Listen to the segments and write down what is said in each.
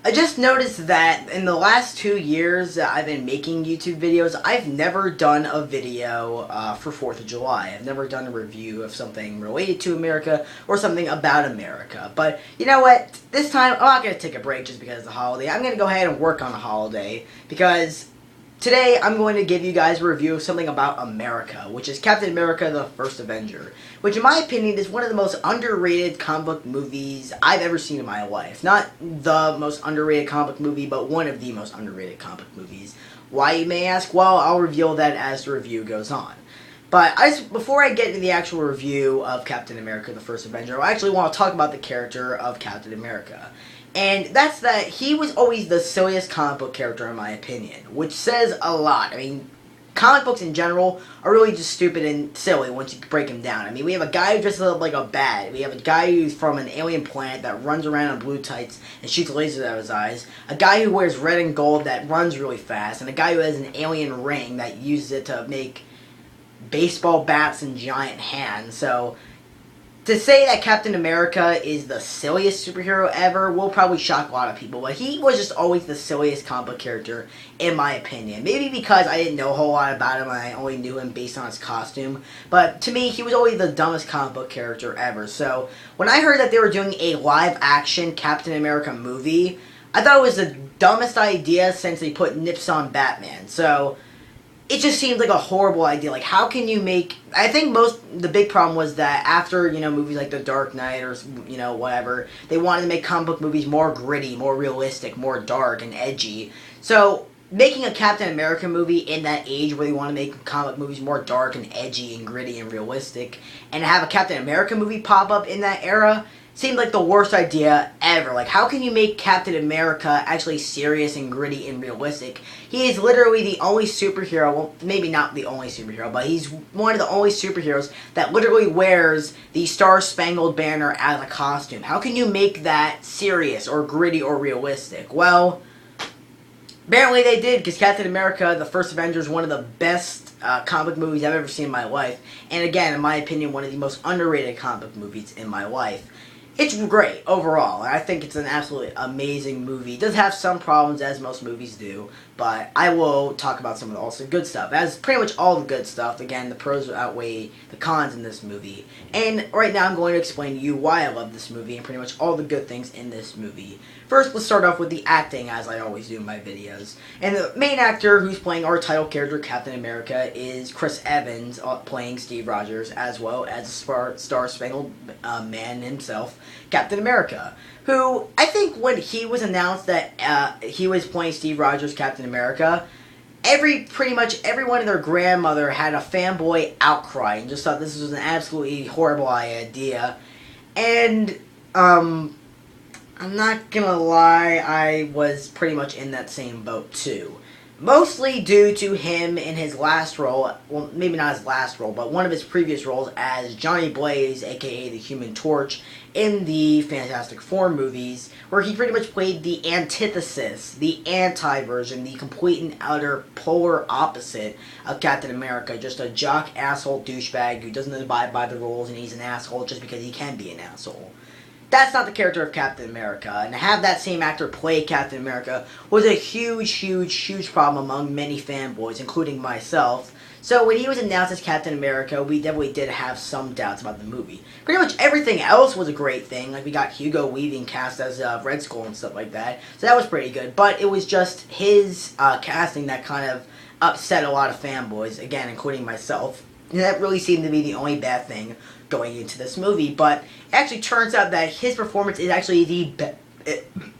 I just noticed that in the last 2 years that I've been making YouTube videos, I've never done a video for 4th of July. I've never done a review of something related to America or something about America. But you know what? This time, I'm not going to take a break just because it's a holiday. I'm going to go ahead and work on a holiday because today, I'm going to give you guys a review of something about America, which is Captain America the First Avenger, which in my opinion is one of the most underrated comic book movies I've ever seen in my life. Not the most underrated comic book movie, but one of the most underrated comic book movies. Why, you may ask? Well, I'll reveal that as the review goes on. But before I get into the actual review of Captain America the First Avenger, I actually want to talk about the character of Captain America. And that's that he was always the silliest comic book character in my opinion, which says a lot. I mean, comic books in general are really just stupid and silly once you break them down. I mean, we have a guy who dresses up like a bat. We have a guy who's from an alien planet that runs around in blue tights and shoots lasers out of his eyes. A guy who wears red and gold that runs really fast. And a guy who has an alien ring that uses it to make baseball bats and giant hands. So to say that Captain America is the silliest superhero ever will probably shock a lot of people, but he was just always the silliest comic book character, in my opinion. Maybe because I didn't know a whole lot about him and I only knew him based on his costume, but to me, he was always the dumbest comic book character ever. So when I heard that they were doing a live-action Captain America movie, I thought it was the dumbest idea since they put nips on Batman. So it just seemed like a horrible idea. Like, how can you make... I think the big problem was that after, movies like The Dark Knight or, whatever, they wanted to make comic book movies more gritty, more realistic, more dark and edgy. So, making a Captain America movie in that age where they want to make comic movies more dark and edgy and gritty and realistic, and have a Captain America movie pop up in that era seemed like the worst idea ever. Like, how can you make Captain America actually serious and gritty and realistic? He is literally the only superhero, well, maybe not the only superhero, but he's one of the only superheroes that literally wears the Star-Spangled Banner as a costume. How can you make that serious or gritty or realistic? Well, apparently they did, because Captain America, the First Avenger, is one of the best comic movies I've ever seen in my life. And again, in my opinion, one of the most underrated comic movies in my life. It's great, overall. I think it's an absolutely amazing movie. It does have some problems, as most movies do, but I will talk about some of the also good stuff. As pretty much all the good stuff, again, the pros outweigh the cons in this movie. And right now I'm going to explain to you why I love this movie and pretty much all the good things in this movie. First, let's start off with the acting, as I always do in my videos. And the main actor who's playing our title character, Captain America, is Chris Evans, playing Steve Rogers, as well as Star-Spangled Man himself, Captain America, who, I think when he was announced that he was playing Steve Rogers, Captain America, pretty much everyone and their grandmother had a fanboy outcry and just thought this was an absolutely horrible idea. And, I'm not gonna lie, I was pretty much in that same boat too. Mostly due to him in his last role, well, maybe not his last role, but one of his previous roles as Johnny Blaze, aka the Human Torch, in the Fantastic Four movies, where he pretty much played the antithesis, the anti-version, the complete and utter polar opposite of Captain America. Just a jock, asshole, douchebag who doesn't abide by the rules, and he's an asshole just because he can be an asshole. That's not the character of Captain America, and to have that same actor play Captain America was a huge, huge, huge problem among many fanboys, including myself. So when he was announced as Captain America, we definitely did have some doubts about the movie. Pretty much everything else was a great thing, like we got Hugo Weaving cast as Red Skull and stuff like that, so that was pretty good, but it was just his casting that kind of upset a lot of fanboys, again, including myself. And that really seemed to be the only bad thing going into this movie, but it actually turns out that his performance is actually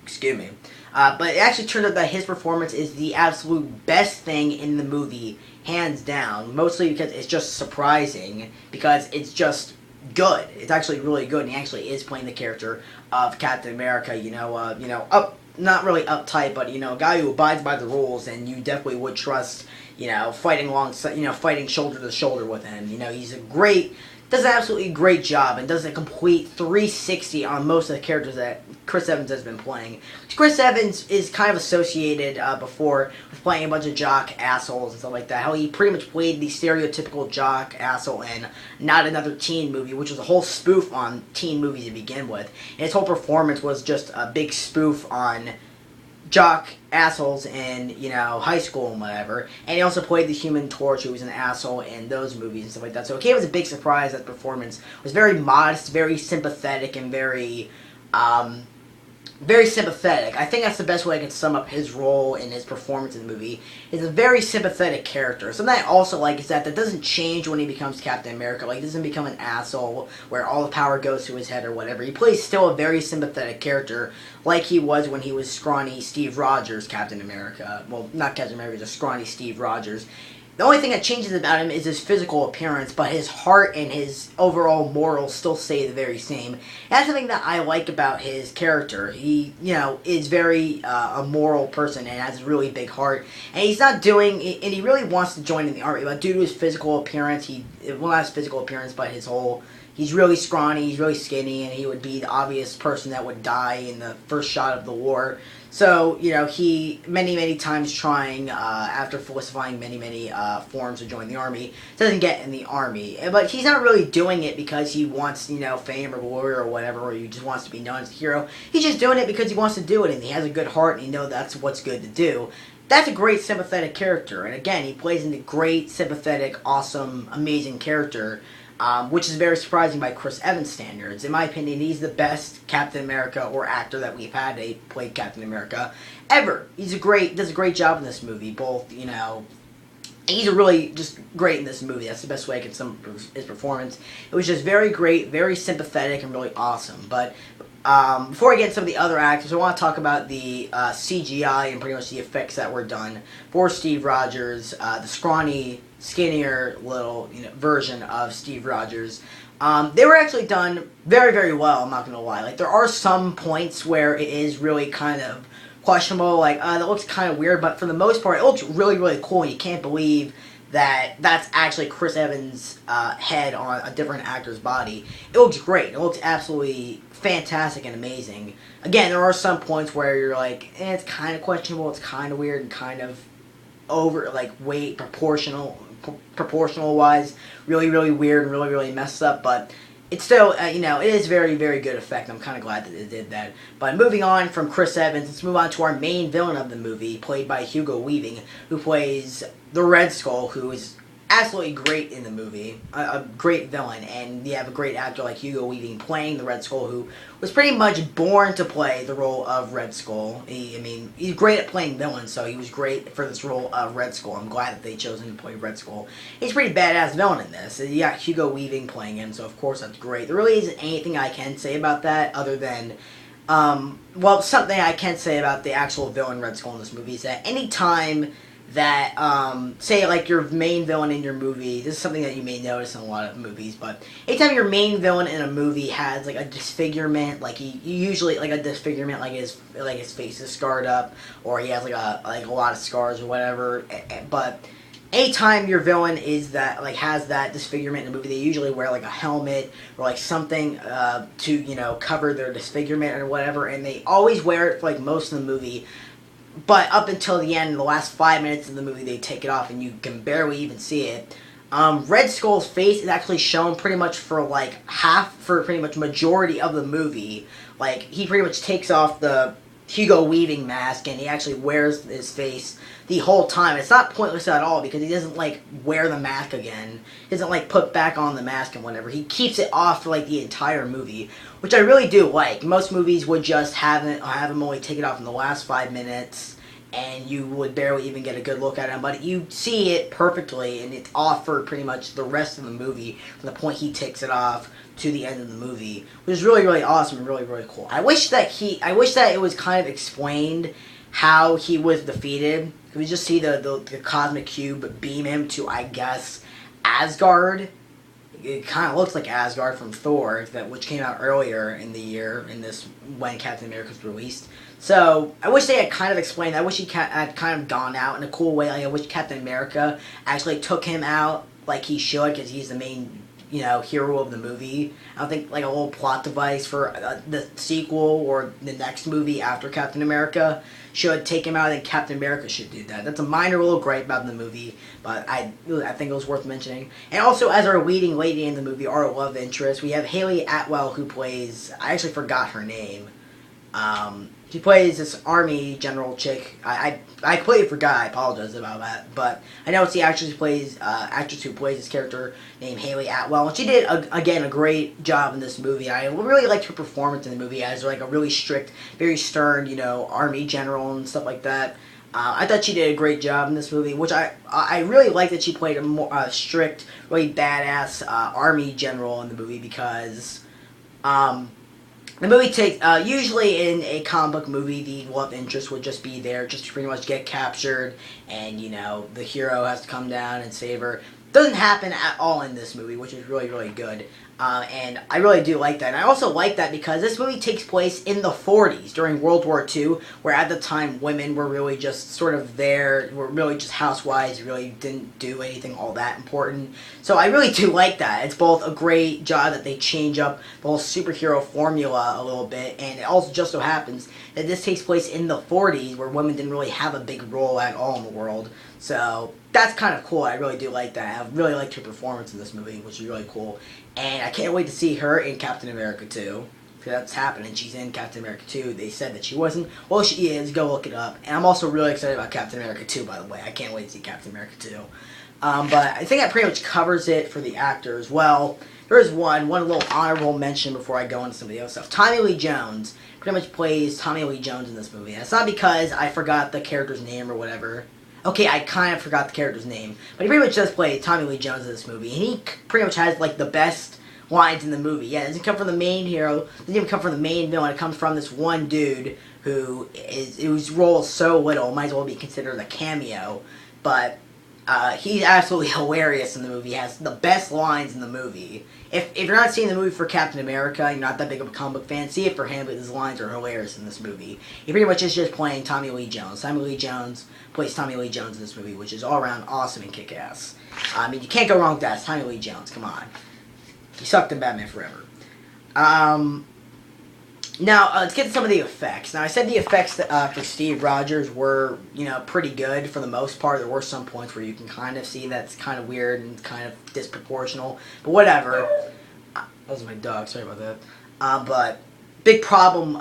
excuse me. But it actually turns out that his performance is the absolute best thing in the movie, hands down. Mostly because it's just surprising, because it's just good. It's actually really good, and he actually is playing the character of Captain America. Not really uptight, but a guy who abides by the rules, and you definitely would trust. Fighting shoulder to shoulder with him. He's does an absolutely great job and does a complete 360 on most of the characters that Chris Evans has been playing. Chris Evans is kind of associated before with playing a bunch of jock assholes and stuff like that. How he pretty much played the stereotypical jock asshole in Not Another Teen Movie, which was a whole spoof on teen movies to begin with. And his whole performance was just a big spoof on jock assholes in, you know, high school and whatever. And he also played the Human Torch, who was an asshole in those movies and stuff like that. So it came as a big surprise that the performance was very modest, very sympathetic, and very sympathetic. I think that's the best way I can sum up his role and his performance in the movie. He's a very sympathetic character. Something I also like is that doesn't change when he becomes Captain America. Like, he doesn't become an asshole where all the power goes to his head or whatever. He plays still a very sympathetic character, like he was when he was scrawny Steve Rogers Captain America. Well, not Captain America, just scrawny Steve Rogers. The only thing that changes about him is his physical appearance, but his heart and his overall morals still stay the very same. And that's something that I like about his character. He, you know, is very a moral person and has a really big heart. And he's not doing, and he really wants to join in the army, but due to his physical appearance, well, not his physical appearance, but his whole, he's really scrawny, he's really skinny, and he would be the obvious person that would die in the first shot of the war. So, you know, he, many times trying, after falsifying many forms to join the army, doesn't get in the army. But he's not really doing it because he wants, you know, fame or glory or whatever, or he just wants to be known as a hero. He's just doing it because he wants to do it, and he has a good heart, and he knows that's what's good to do. That's a great sympathetic character, and again, he plays into great, sympathetic, awesome, amazing character. Which is very surprising by Chris Evans standards. In my opinion, he's the best Captain America or actor that we've had to play Captain America ever. Does a great job in this movie. Both, you know, he's really just great in this movie. That's the best way I can sum up his performance. It was just very great, very sympathetic, and really awesome. But before I get into some of the other actors, I want to talk about the CGI and pretty much the effects that were done for Steve Rogers, the scrawny, skinnier little, you know, version of Steve Rogers. They were actually done very well, I'm not going to lie. Like, there are some points where it is really kind of questionable, like, that looks kind of weird, but for the most part, it looks really cool, and you can't believe that that's actually Chris Evans' head on a different actor's body. It looks great. It looks absolutely fantastic and amazing. Again, there are some points where you're like, it's kind of questionable, it's kind of weird, and kind of over, like, way proportional wise, really weird and really messed up, but it's still, you know, it is very good effect. I'm kind of glad that it did that. But moving on from Chris Evans, let's move on to our main villain of the movie, played by Hugo Weaving, who plays the Red Skull, who is absolutely great in the movie, a great villain, and you have a great actor like Hugo Weaving playing the Red Skull, who was pretty much born to play the role of Red Skull. He's great at playing villains, so he was great for this role of Red Skull. I'm glad that they chose him to play Red Skull. He's a pretty badass villain in this. You got Hugo Weaving playing him, so of course that's great. There really isn't anything I can say about that other than, well, something I can say about the actual villain Red Skull in this movie is that anytime that, say, like, your main villain in your movie, this is something that you may notice in a lot of movies, but anytime your main villain in a movie has, like, a disfigurement, like, he usually, like, a disfigurement, like his face is scarred up, or he has, like, a lot of scars or whatever, but anytime your villain is that, like, has that disfigurement in the movie, they usually wear, like, a helmet or, like, something to, you know, cover their disfigurement or whatever, and they always wear it for, like, most of the movie. But up until the end, the last 5 minutes of the movie, they take it off and you can barely even see it. Red Skull's face is actually shown pretty much for pretty much majority of the movie. Like, he pretty much takes off the Hugo Weaving mask and he actually wears his face the whole time. It's not pointless at all because he doesn't, like, wear the mask again. He doesn't, like, put back on the mask and whatever. He keeps it off for, like, the entire movie, which I really do like. Most movies would just have him only take it off in the last 5 minutes, and you would barely even get a good look at him, but you see it perfectly, and it's off for pretty much the rest of the movie, from the point he takes it off to the end of the movie, which is really awesome and really cool. I wish that it was kind of explained how he was defeated. We just see the cosmic cube beam him to, I guess, Asgard. It kind of looks like Asgard from Thor, which came out earlier in the year, when Captain America was released. So, I wish they had kind of explained that. I wish he had kind of gone out in a cool way. Like, I wish Captain America actually took him out like he should, because he's the main, you know, hero of the movie. I don't think, like, a little plot device for the sequel or the next movie after Captain America should take him out. I think Captain America should do that. That's a minor little gripe about the movie, but I think it was worth mentioning. And also, as our leading lady in the movie, our love interest, we have Haley Atwell, who plays, I actually forgot her name. She plays this army general chick. I completely forgot. I apologize about that, but I know it's the actress who plays this character named Haley Atwell, and she did again a great job in this movie. I really liked her performance in the movie as like a really strict, very stern, army general and stuff like that. I thought she did a great job in this movie, which I really like that she played a more strict, really badass army general in the movie because. The movie takes, usually in a comic book movie, the love interest would just be there just to pretty much get captured, and, the hero has to come down and save her. Doesn't happen at all in this movie, which is really, really good. And I really do like that. And I also like that because this movie takes place in the 40s, during World War II, where at the time women were really just sort of there, were really just housewives, really didn't do anything all that important. So I really do like that. It's both a great job that they change up the whole superhero formula a little bit, and it also just so happens that this takes place in the 40s, where women didn't really have a big role at all in the world. So that's kind of cool. I really do like that. I really liked her performance in this movie, which is really cool. And I can't wait to see her in Captain America 2. Because that's happening. She's in Captain America 2. They said that she wasn't. Well, she is. Go look it up. And I'm also really excited about Captain America 2, by the way. I can't wait to see Captain America 2. But I think that pretty much covers it for the actors. Well, there is one little honorable mention before I go into some of the other stuff. Tommy Lee Jones pretty much plays Tommy Lee Jones in this movie. And it's not because I forgot the character's name or whatever. Okay, I kind of forgot the character's name, but he pretty much does play Tommy Lee Jones in this movie, and he pretty much has, like, the best lines in the movie. Yeah, it doesn't come from the main hero, it doesn't even come from the main villain, it comes from this one dude whose role is so little, might as well be considered a cameo, but he's absolutely hilarious in the movie. He has the best lines in the movie. If you're not seeing the movie for Captain America, you're not that big of a comic book fan, see it for him, but his lines are hilarious in this movie. He pretty much is just playing Tommy Lee Jones. Tommy Lee Jones plays Tommy Lee Jones in this movie, which is all around awesome and kick-ass. I mean, you can't go wrong with that. It's Tommy Lee Jones, come on. He sucked in Batman Forever. Now, let's get to some of the effects. Now, I said the effects for Steve Rogers were, pretty good for the most part. There were some points where you can kind of see that's kind of weird and kind of disproportional. But whatever. That was my dog. Sorry about that. But big problem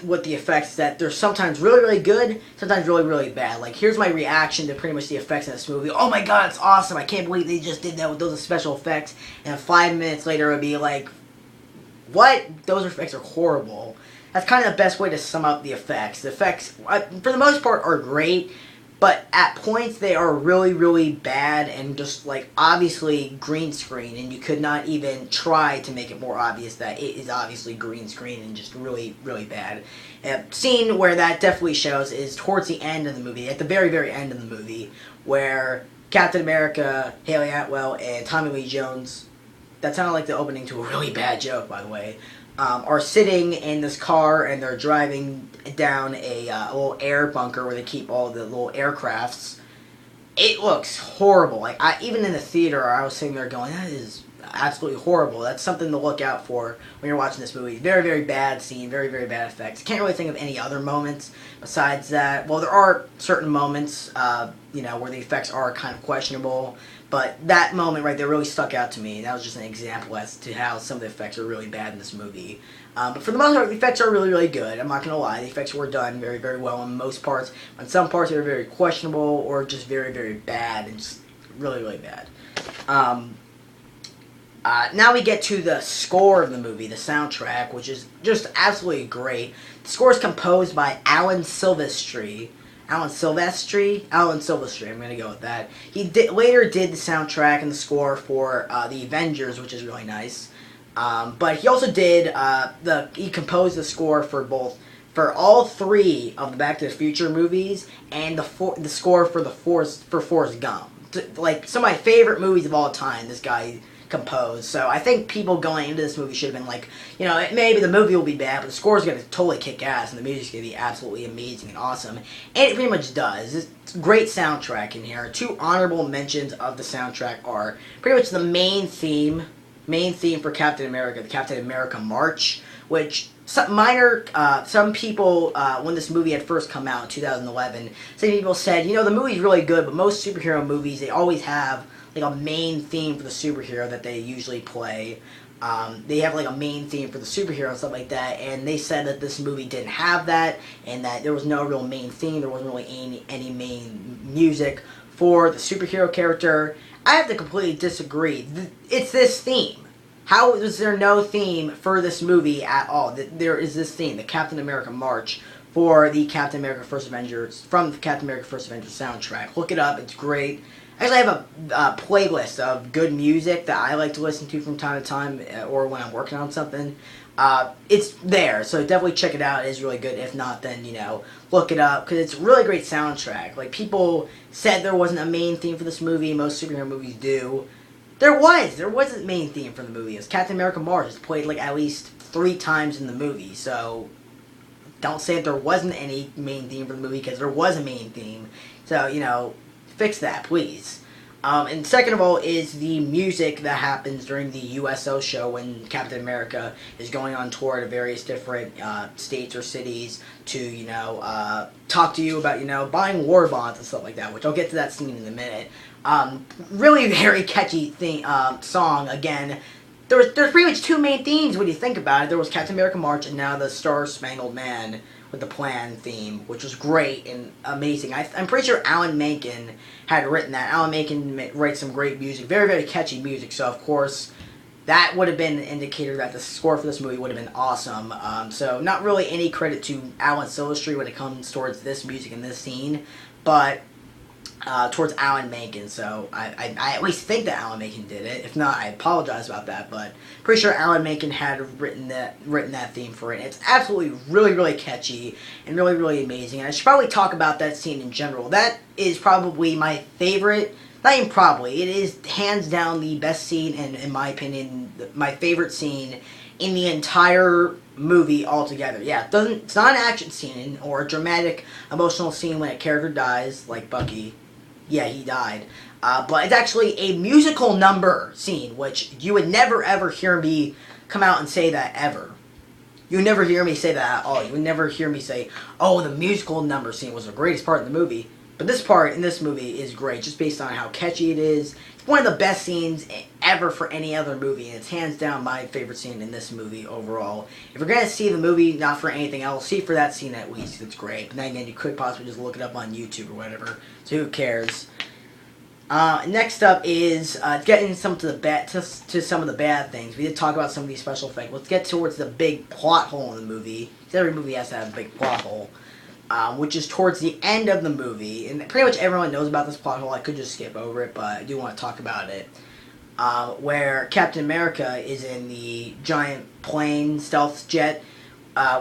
with the effects is that they're sometimes really, really good, sometimes really, really bad. Like, here's my reaction to pretty much the effects in this movie. Oh my god, it's awesome. I can't believe they just did that with those special effects. And 5 minutes later, it would be like, what? Those effects are horrible. That's kind of the best way to sum up the effects. The effects, for the most part, are great, but at points they are really, really bad and just, like, obviously green screen, and you could not even try to make it more obvious that it is obviously green screen and just really, really bad. A scene where that definitely shows is towards the end of the movie, at the very, very end of the movie, where Captain America, Haley Atwell, and Tommy Lee Jones, that sounded like the opening to a really bad joke, by the way, are sitting in this car and they're driving down a little air bunker where they keep all the little aircrafts. It looks horrible. Like, even in the theater, I was sitting there going, that is absolutely horrible. That's something to look out for when you're watching this movie. Very, very bad scene, very, very bad effects. Can't really think of any other moments besides that. Well, there are certain moments, where the effects are kind of questionable. But that moment right there really stuck out to me. That was just an example as to how some of the effects are really bad in this movie. But for the most part, the effects are really, really good. I'm not going to lie. The effects were done very, very well in most parts. On some parts, they were very questionable or just very, very bad and just really, really bad. Now we get to the score of the movie, the soundtrack, which is just absolutely great. The score is composed by Alan Silvestri. Alan Silvestri, I'm going to go with that. He later did the soundtrack and the score for the Avengers, which is really nice. But he also did, he composed the score for all 3 of the Back to the Future movies, and the score for Forrest Gump. Like, some of my favorite movies of all time, this guy composed. So I think people going into this movie should have been like, maybe the movie will be bad, but the score is going to totally kick ass, and the music's going to be absolutely amazing and awesome. And it pretty much does. It's a great soundtrack in here. 2 honorable mentions of the soundtrack are pretty much the main theme for Captain America, the Captain America March, which some people, when this movie had first come out in 2011, some people said, the movie's really good, but most superhero movies, they always have like a main theme for the superhero that they usually play. They have like a main theme for the superhero and stuff like that, and they said that this movie didn't have that, and that there was no real main theme. There wasn't really any main music for the superhero character. I have to completely disagree. It's this theme. How is there no theme for this movie at all? There is this theme, the Captain America March, for the Captain America First Avengers, from the Captain America First Avengers soundtrack. Look it up, it's great. Actually, I have a playlist of good music that I like to listen to from time to time, or when I'm working on something. It's there, so definitely check it out. It is really good. If not, then, look it up, because it's a really great soundtrack. Like, people said there wasn't a main theme for this movie. Most superhero movies do. There was a main theme for the movie. It was Captain America Mars. It's played, like, at least 3 times in the movie, so don't say that there wasn't any main theme for the movie, because there was a main theme. So, fix that, please. And second of all is the music that happens during the USO show when Captain America is going on tour to various different states or cities to, talk to you about, buying war bonds and stuff like that, which I'll get to that scene in a minute. Really very catchy song. Again, there's pretty much 2 main themes when you think about it. There was Captain America March and now the Star-Spangled Man with the Plan theme, which was great and amazing. I'm pretty sure Alan Menken had written that. Alan Menken writes some great music, very, very catchy music, so of course that would have been an indicator that the score for this movie would have been awesome. So not really any credit to Alan Silvestri when it comes towards this music and this scene, but towards Alan Menken, so I at least think that Alan Menken did it. If not, I apologize about that, but pretty sure Alan Menken had written that theme for it. It's absolutely really, really catchy and really, really amazing. And I should probably talk about that scene in general. That is probably my favorite, not even probably, it is hands down the best scene, and in my opinion, my favorite scene in the entire movie altogether. Yeah, it's not an action scene or a dramatic, emotional scene when a character dies, like Bucky. Yeah, he died. But it's actually a musical number scene, which you would never ever hear me come out and say that ever. You would never hear me say that at all. You would never hear me say, oh, the musical number scene was the greatest part of the movie. But this part in this movie is great, just based on how catchy it is. It's one of the best scenes ever for any other movie, and it's hands down my favorite scene in this movie overall. If you're going to see the movie, not for anything else, see for that scene at least. It's great. But then again, you could possibly just look it up on YouTube or whatever, so who cares? Next up is getting some of the bad things. We did talk about some of these special effects. Let's get towards the big plot hole in the movie. Every movie has to have a big plot hole. Which is towards the end of the movie, and pretty much everyone knows about this plot hole. I could just skip over it, but I do want to talk about it. Where Captain America is in the giant plane stealth jet,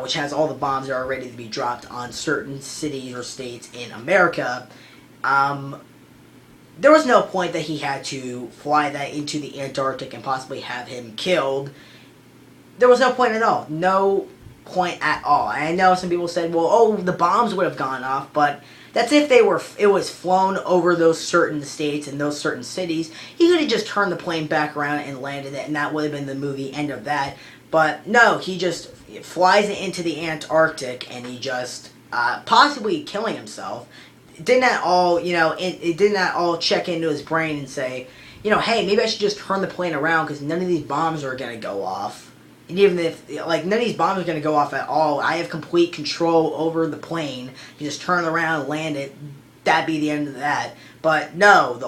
which has all the bombs that are ready to be dropped on certain cities or states in America. There was no point that he had to fly that into the Antarctic and possibly have him killed. There was no point at all. No point at all. I know some people said, well, oh, the bombs would have gone off, but that's if it was flown over those certain states and those certain cities. He could have just turned the plane back around and landed it, and that would have been the movie end of that. But no, he just flies it into the Antarctic, and he just possibly killing himself. Didn't that all, didn't that all check into his brain and say, hey, maybe I should just turn the plane around because none of these bombs are going to go off. And even if, none of these bombs are going to go off at all, I have complete control over the plane. You just turn around and land it, that'd be the end of that. But no,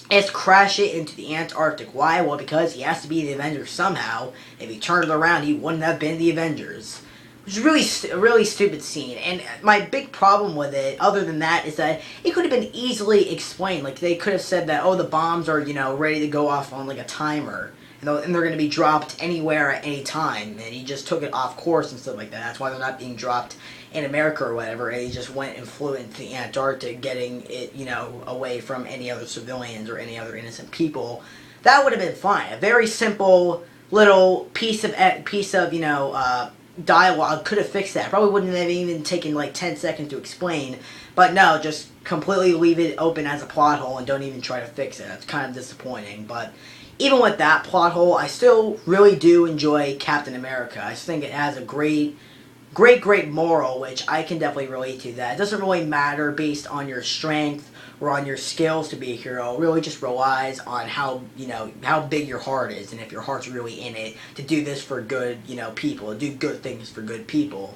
it's crash it into the Antarctic. Why? Well, because he has to be the Avengers somehow. If he turned it around, he wouldn't have been the Avengers. Which is a really stupid scene. And my big problem with it, other than that, is that it could have been easily explained. Like, they could have said that, oh, the bombs are, ready to go off on, a timer. And they're going to be dropped anywhere at any time. And he just took it off course and stuff like that. That's why they're not being dropped in America or whatever. And he just went and flew into the Antarctic, getting it, away from any other civilians or any other innocent people. That would have been fine. A very simple little piece of dialogue could have fixed that. Probably wouldn't have even taken 10 seconds to explain. But no, just completely leave it open as a plot hole and don't even try to fix it. That's kind of disappointing. But even with that plot hole, I still really do enjoy Captain America. I just think it has a great great moral, which I can definitely relate to that. It doesn't really matter based on your strength or on your skills to be a hero. It really just relies on how, how big your heart is, and if your heart's really in it to do this for good, people, to do good things for good people.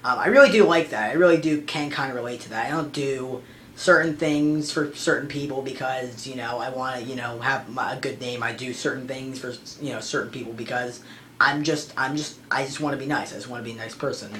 I really do like that. I really can kind of relate to that. I don't do certain things for certain people because, I want to, have a good name. I do certain things for, certain people because I just want to be nice. I just want to be a nice person.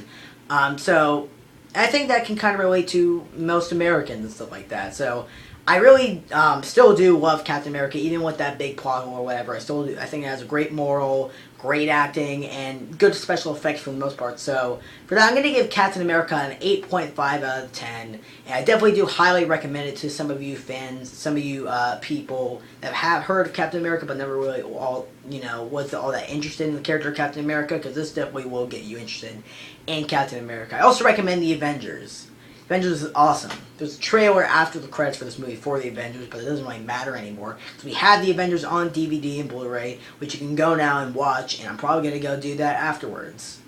So I think that can kind of relate to most Americans and stuff like that. So I really still do love Captain America, even with that big plot hole or whatever. I still do. I think it has a great moral, great acting, and good special effects for the most part. So for that, I'm going to give Captain America an 8.5 out of 10. And I definitely do highly recommend it to some of you fans, some of you people that have heard of Captain America but never really was all that interested in the character of Captain America, because this definitely will get you interested in Captain America. I also recommend the Avengers. Avengers is awesome. There's a trailer after the credits for this movie for the Avengers, but it doesn't really matter anymore. So we have the Avengers on DVD and Blu-ray, which you can go now and watch, and I'm probably going to go do that afterwards.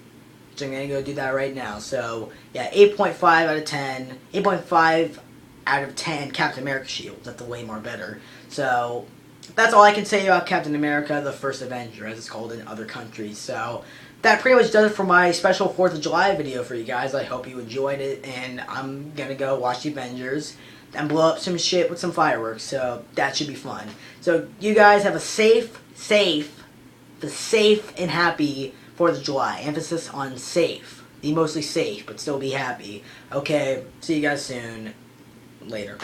So I'm going to go do that right now. So, yeah, 8.5 out of 10. 8.5 out of 10 Captain America shields. That's way more better. So, that's all I can say about Captain America, the First Avenger, as it's called in other countries. So, that pretty much does it for my special 4th of July video for you guys. I hope you enjoyed it, and I'm going to go watch the Avengers and blow up some shit with some fireworks, so that should be fun. So you guys have a safe and happy 4th of July. Emphasis on safe. Be mostly safe, but still be happy. Okay, see you guys soon. Later.